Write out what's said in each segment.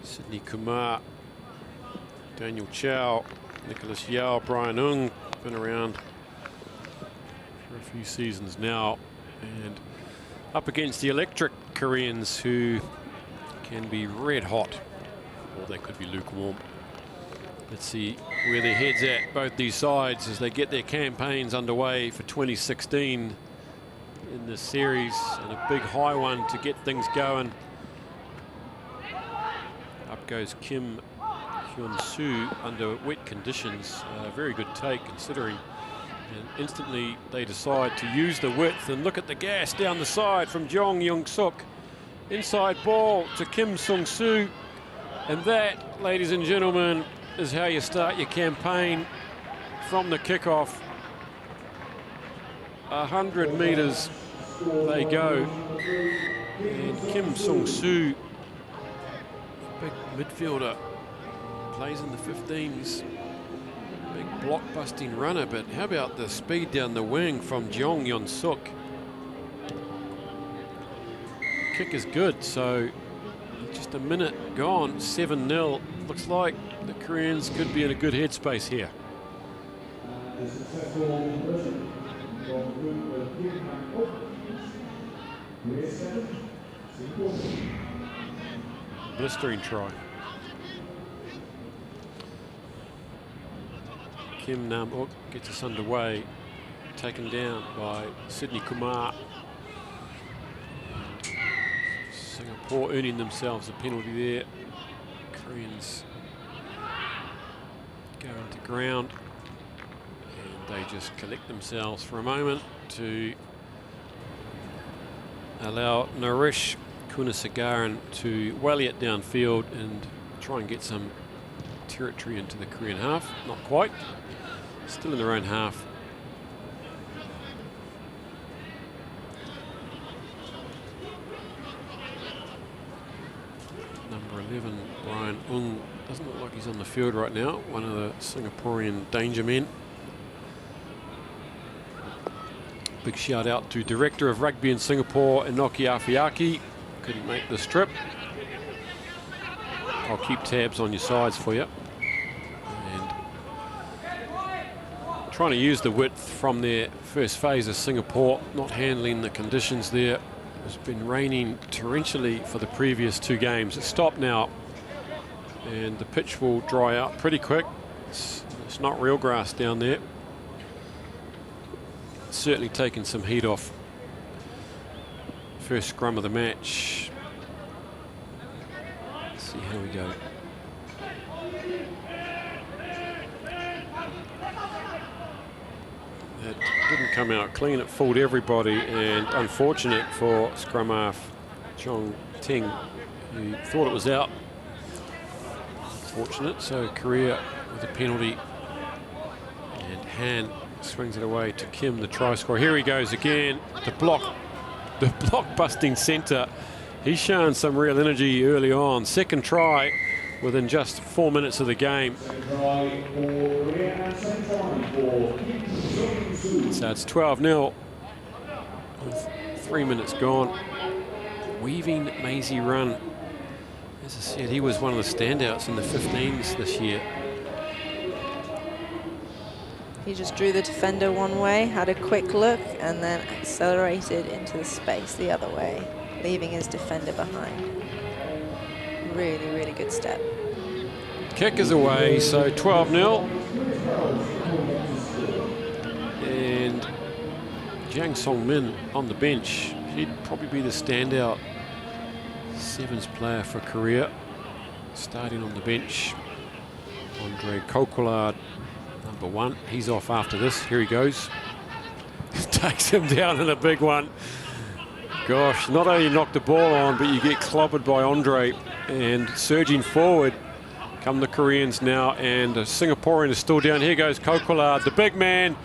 Sydney Kumar, Daniel Chow, Nicholas Yao, Brian Ung, been around for a few seasons now, and up against the electric Koreans who can be red hot, or they could be lukewarm. Let's see where their heads at, both these sides, as they get their campaigns underway for 2016 in this series, and a big high one to get things going. Up goes Kim Hyun-soo under wet conditions. Very good take considering. And instantly they decide to use the width, and look at the gas down the side from Jong Young-suk. Inside ball to Kim Sung-soo. And that, ladies and gentlemen, is how you start your campaign from the kickoff. 100 meters they go. And Kim Sung-soo, big midfielder, plays in the 15s. Big block-busting runner, but how about the speed down the wing from Jong Young-suk? Kick is good, so just a minute gone, 7-0. Looks like the Koreans could be in a good headspace here. Blistering try. Kim Nam-uk gets us underway, taken down by Sydney Kumar. Singapore earning themselves a penalty there. Koreans go into ground, and they just collect themselves for a moment to allow Naresh Kunasagaran to wally it downfield and try and get some territory into the Korean half. Not quite. Still in their own half. Number 11, Brian Ung, doesn't look like he's on the field right now. One of the Singaporean danger men. Big shout out to Director of Rugby in Singapore, Inoki Afiaki. Couldn't make this trip. I'll keep tabs on your sides for you. And trying to use the width from their first phase of Singapore, not handling the conditions there. It's been raining torrentially for the previous two games. It's stopped now, and the pitch will dry out pretty quick. It's not real grass down there. It's certainly taken some heat off. First scrum of the match. Let's see how we go. That didn't come out clean. It fooled everybody, and unfortunate for scrum half Chong Ting, who thought it was out. Fortunate, so Korea with a penalty, and Han swings it away to Kim, the try scorer. Here he goes again. The block busting centre. He's shown some real energy early on. Second try within just 4 minutes of the game. So it's 12-0 with 3 minutes gone. Weaving Maisie run. As I said, he was one of the standouts in the 15s this year. He just drew the defender one way, had a quick look, and then accelerated into the space the other way, leaving his defender behind. Really, really good step. Kick is away, so 12-0. And Jiang Song-min on the bench. He'd probably be the standout sevens player for Korea. Starting on the bench, Andre Kokolard, number 1. He's off after this. Here he goes. Takes him down in a big one. Gosh, not only knock the ball on, but you get clobbered by Andre. And surging forward come the Koreans now, and a Singaporean is still down. Here goes Kokolard, the big man.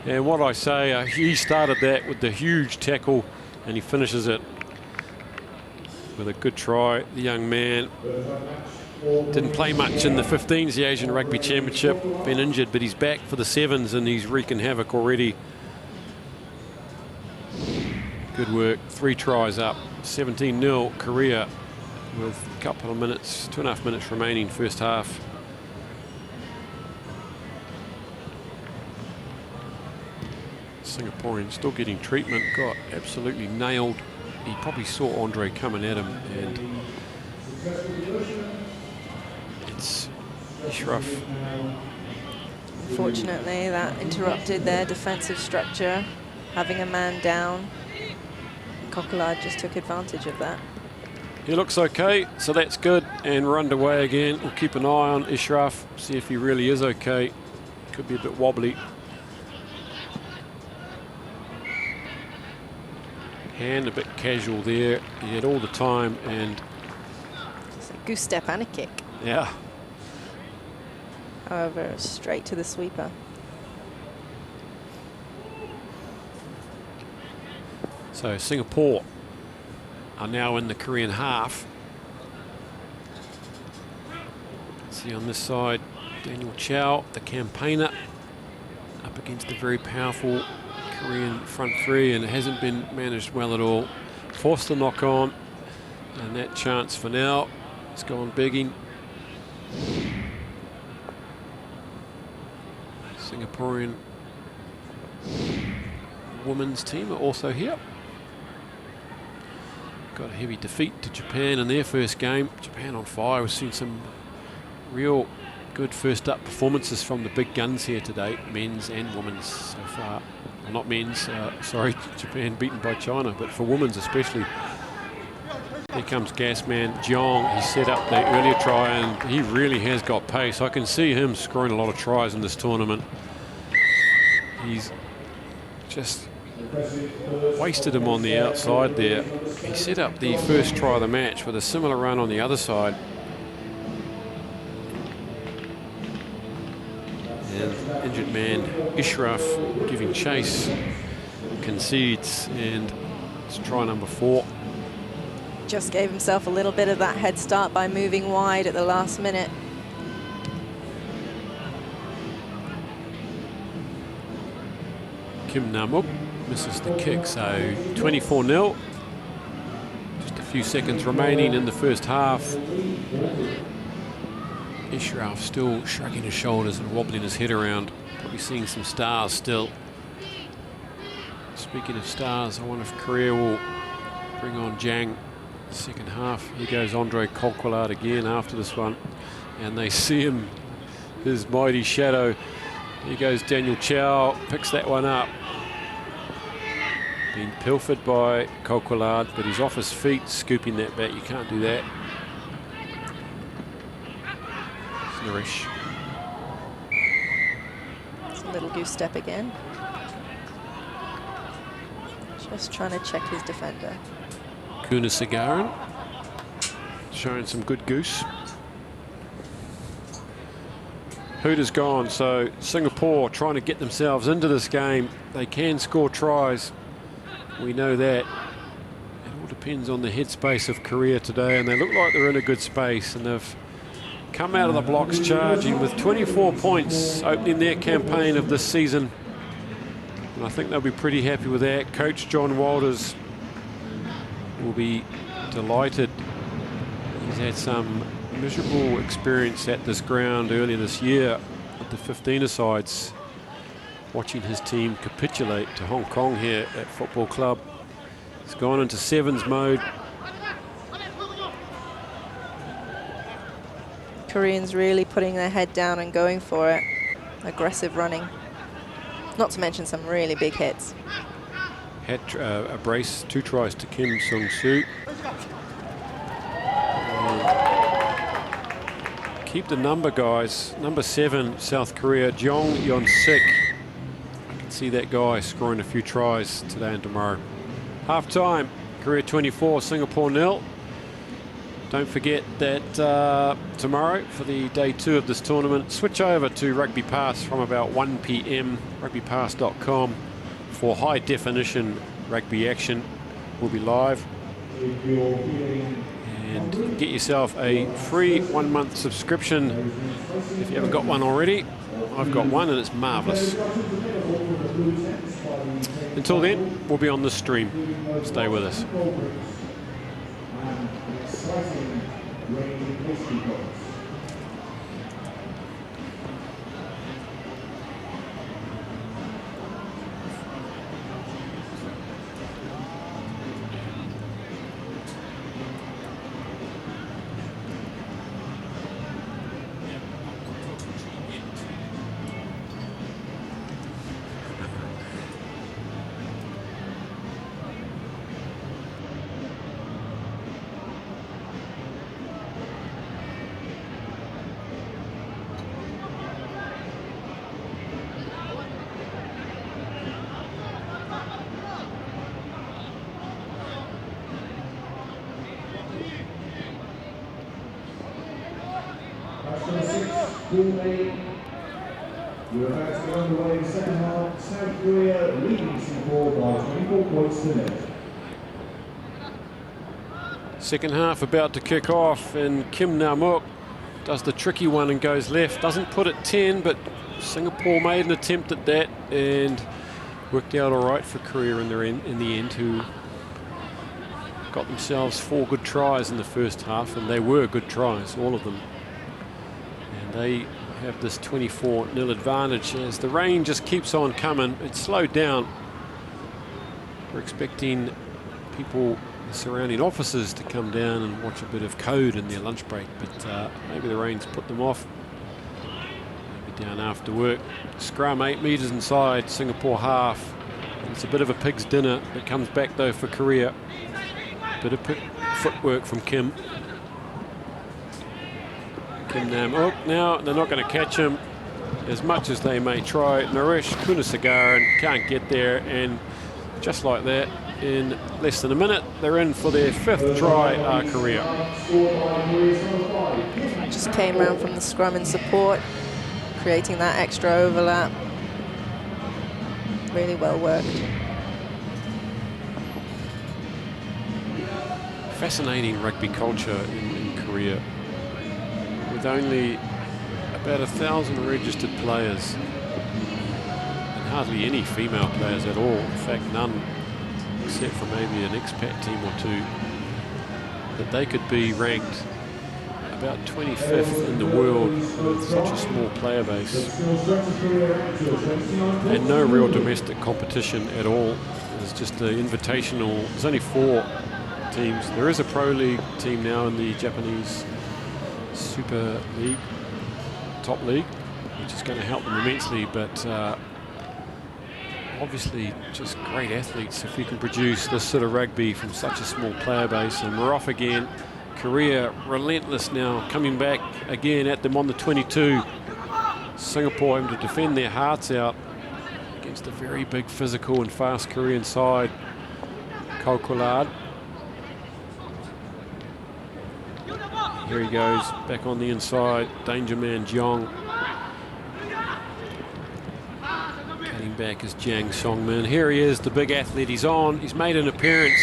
And what I say, he started that with the huge tackle, and he finishes it with a good try. The young man didn't play much in the 15s, the Asian Rugby Championship. Been injured, but he's back for the 7s, and he's wreaking havoc already. Good work. 3 tries up. 17-0 Korea with a couple of minutes, 2.5 minutes remaining first half. Singaporean still getting treatment, got absolutely nailed. He probably saw Andre coming at him, and it's Ishraf. Unfortunately, that interrupted their defensive structure, having a man down. Coquelin just took advantage of that. He looks okay, so that's good, and we're underway again. We'll keep an eye on Ishraf, see if he really is okay. Could be a bit wobbly. Hand a bit casual there. He had all the time, and it's a goose step and a kick. Yeah. However, straight to the sweeper. So Singapore are now in the Korean half. See on this side, Daniel Chow, the campaigner, up against the very powerful Korean front three, and it hasn't been managed well at all. Forced the knock on, and that chance for now has gone begging. Singaporean women's team are also here. Got a heavy defeat to Japan in their first game. Japan on fire. We've seen some real good first up performances from the big guns here today, men's and women's so far. Well, not men's, sorry, Japan beaten by China, but for women's especially. Here comes Gasman Jeong. He set up the earlier try, and he really has got pace. I can see him scoring a lot of tries in this tournament. He's just wasted him on the outside there. He set up the first try of the match with a similar run on the other side. And injured man Ishraf giving chase, concedes, and it's try number 4. Just gave himself a little bit of that head start by moving wide at the last minute. Kim Namuk misses the kick, so 24-0. Just a few seconds remaining in the first half. Ishraf still shrugging his shoulders and wobbling his head around. Probably seeing some stars still. Speaking of stars, I wonder if Korea will bring on Jang second half. Here goes Andre Coquelin again after this one, and they see him, his mighty shadow. Here goes Daniel Chow, picks that one up. Being pilfered by Coquelin, but he's off his feet, scooping that back. You can't do that. Nourish. It's a little goose step again. Just trying to check his defender. Kunasagaran showing some good goose. Hooter's gone, so Singapore trying to get themselves into this game. They can score tries. We know that. It all depends on the headspace of Korea today, and they look like they're in a good space, and they've come out of the blocks charging with 24 points opening their campaign of this season. And I think they'll be pretty happy with that. Coach John Walters will be delighted. He's had some miserable experience at this ground earlier this year with the 15-a-sides, watching his team capitulate to Hong Kong here at Football Club. He's gone into sevens mode. Koreans really putting their head down and going for it. Aggressive running. Not to mention some really big hits. Had a brace, 2 tries to Kim Sung-soo. Keep the number, guys. Number 7, South Korea, Jong Yeon-sik. I can see that guy scoring a few tries today and tomorrow. Half time, Korea 24, Singapore 0. Don't forget that tomorrow, for the day 2 of this tournament, switch over to Rugby Pass from about 1 p.m. rugbypass.com for high definition rugby action. We'll be live. And get yourself a free 1-month subscription if you haven't got one already. I've got one and it's marvelous. Until then, we'll be on the stream. Stay with us. We're about to get underway in the second half. South Korea leading Singapore by 24 points to nil. Second half about to kick off, and Kim Nam-uk does the tricky one and goes left. Doesn't put it 10, but Singapore made an attempt at that and worked out all right for Korea in the end, who got themselves 4 good tries in the first half, and they were good tries, all of them. And they have this 24-0 advantage as the rain just keeps on coming. It's slowed down. We're expecting people, the surrounding officers, to come down and watch a bit of code in their lunch break, but maybe the rain's put them off. Maybe down after work. Scrum 8 metres inside, Singapore half. It's a bit of a pig's dinner. It comes back though for Korea. Bit of footwork from Kim. Kim Nam-uk now, they're not going to catch him as much as they may try. Naresh Kunasagaran can't get there, and just like that, in less than a minute, they're in for their 5th try, Korea. Just came around from the scrum in support, creating that extra overlap. Really well worked. Fascinating rugby culture in Korea, with only about 1,000 registered players and hardly any female players at all. In fact, none, except for maybe an expat team or two. That they could be ranked about 25th in the world with such a small player base and no real domestic competition at all. There's just the invitational. There's only 4 teams. There is a pro league team now in the Japanese Super League, top league, which is going to help them immensely, but obviously just great athletes if you can produce this sort of rugby from such a small player base. And we're off again. Korea relentless now, coming back again at them on the 22. Singapore having to defend their hearts out against a very big, physical and fast Korean side. Kokulad. Here he goes, back on the inside. Danger man Jeong. Cutting back is Jang Song-min. Here he is, the big athlete. He's on. He's made an appearance.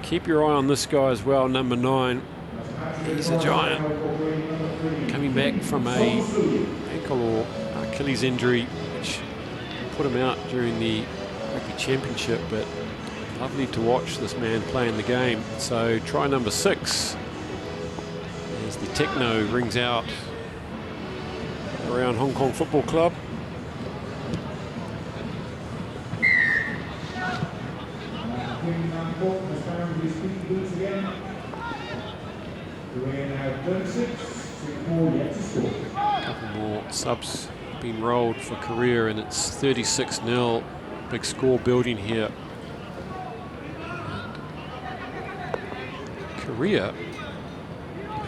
Keep your eye on this guy as well, number 9. He's a giant. Coming back from a ankle or Achilles injury, which put him out during the Rugby Championship, but lovely to watch this man playing the game. So try number 6. As the techno rings out around Hong Kong Football Club. A couple more subs being rolled for Korea, and it's 36-0. Big score building here. And Korea,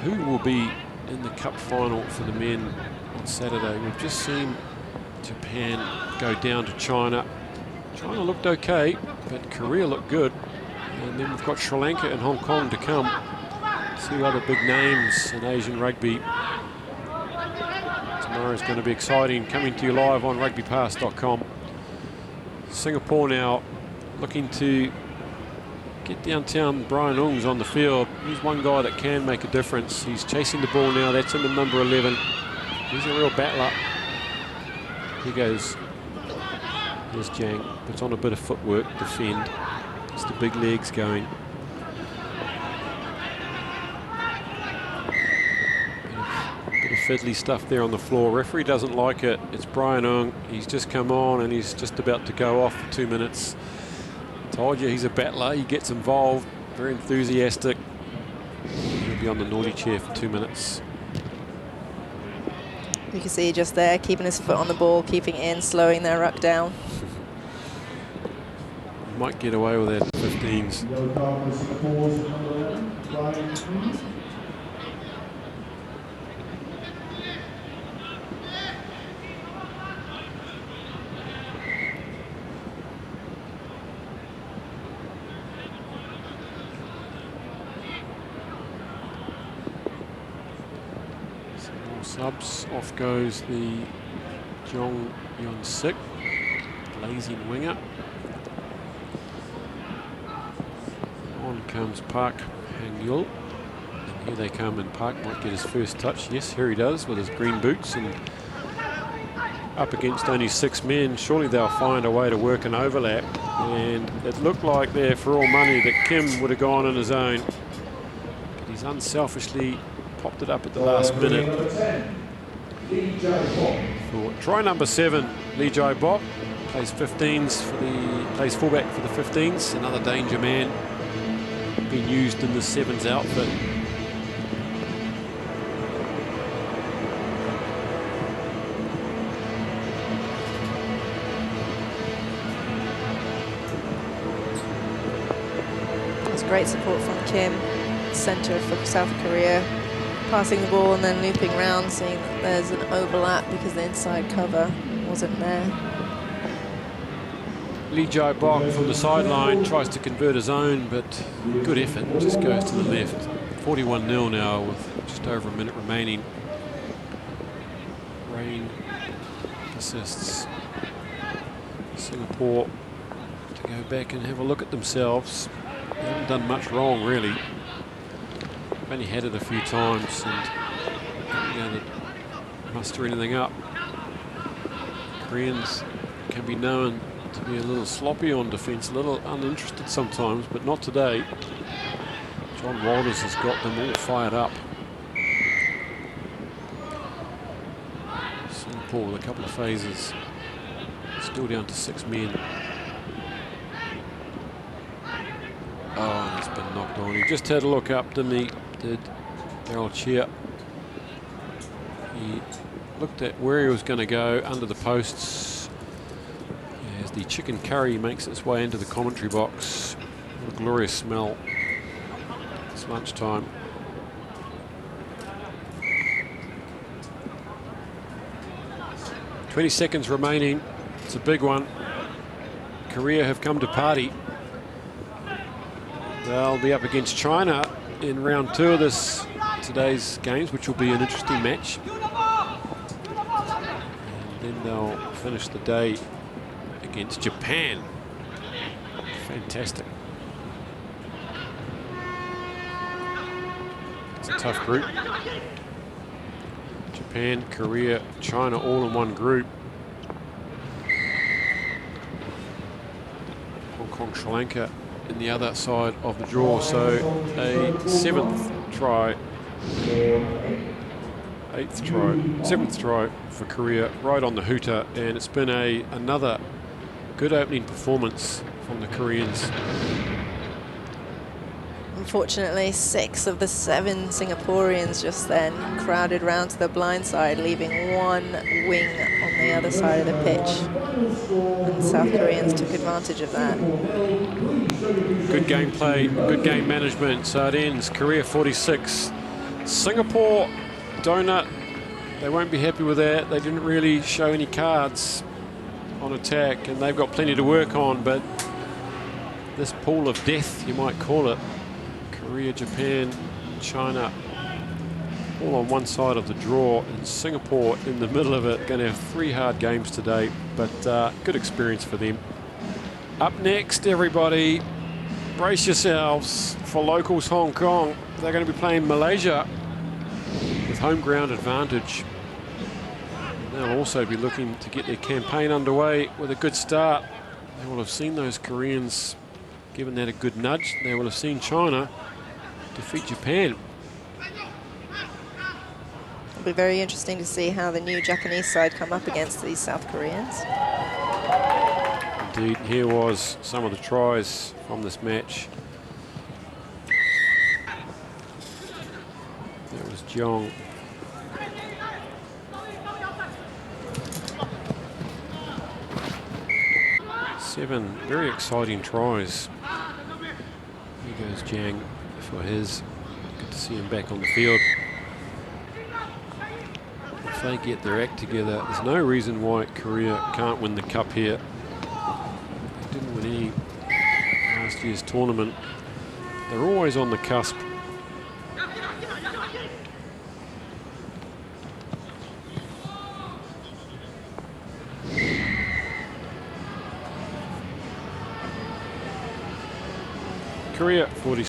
who will be in the cup final for the men on Saturday. We've just seen Japan go down to China. China looked okay, but Korea looked good. And then we've got Sri Lanka and Hong Kong to come. 2 other big names in Asian rugby. Tomorrow's going to be exciting. Coming to you live on rugbypass.com. Singapore now looking to get downtown. Brian Ung's on the field. He's one guy that can make a difference. He's chasing the ball now. That's him in number 11. He's a real battler. Here goes. Here's Jang. Puts on a bit of footwork, defend. It's the big legs going. bit of fiddly stuff there on the floor. Referee doesn't like it. It's Brian Ung. He's just come on and he's just about to go off for 2 minutes. Told you he's a battler. He gets involved. Very enthusiastic. He'll be on the naughty chair for 2 minutes. You can see just there, keeping his foot on the ball, keeping in, slowing their ruck down. Might get away with that 15s. Subs. Off goes the Jong Yon-sik, blazing winger. On comes Park Hang-yul. And here they come, and Park might get his first touch. Yes, here he does with his green boots, and up against only 6 men. Surely they'll find a way to work an overlap. And it looked like there, for all money, that Kim would have gone on his own. But he's unselfishly popped it up at the last minute. For try number 7, Lee Jai Bok plays 15s for plays fullback for the 15s. Another danger man being used in the 7s outfit. That's great support from Kim, centre for South Korea. Passing the ball and then looping round, seeing that there's an overlap because the inside cover wasn't there. Lee Jai Bok from the sideline tries to convert his own, but good effort, just goes to the left. 41-0 now with just over a minute remaining. Rain assists Singapore to go back and have a look at themselves. They haven't done much wrong, really. Only had it a few times and haven't been able to muster anything up. Koreans can be known to be a little sloppy on defence, a little uninterested sometimes, but not today. John Walters has got them all fired up. Singapore with a couple of phases, still down to 6 men. Oh, and he's been knocked on. He just had a look up, didn't he? Did Daryl Cheer. He looked at where he was going to go, under the posts. As the chicken curry makes its way into the commentary box. What a glorious smell. It's lunchtime. "20 seconds remaining. It's a big one. Korea have come to party. They'll be up against China in round 2 of today's games, which will be an interesting match. And then they'll finish the day against Japan. Fantastic. It's a tough group. Japan, Korea, China all in one group. Hong Kong, Sri Lanka in the other side of the draw. So a 7th try, 8th try, 7th try for Korea right on the hooter, and it's been another good opening performance from the Koreans. Unfortunately, 6 of the 7 Singaporeans just then crowded round to the blind side, leaving one wing on the other side of the pitch. And the South Koreans took advantage of that. Good gameplay, good game management. So it ends Korea 46, Singapore donut. They won't be happy with that. They didn't really show any cards on attack, and they've got plenty to work on, but this pool of death, you might call it, Korea, Japan, China, all on one side of the draw, and Singapore in the middle of it. Going to have 3 hard games today, but good experience for them. Up next, everybody, brace yourselves for locals Hong Kong. They're going to be playing Malaysia with home ground advantage. They'll also be looking to get their campaign underway with a good start. They will have seen those Koreans given that a good nudge. They will have seen China defeat Japan. It'll be very interesting to see how the new Japanese side come up against these South Koreans. Indeed, here was some of the tries from this match. That was Jong. Seven very exciting tries. Here goes Jang for his. Good to see him back on the field. If they get their act together, there's no reason why Korea can't win the cup here. They didn't win any last year's tournament. They're always on the cusp. Korea 46.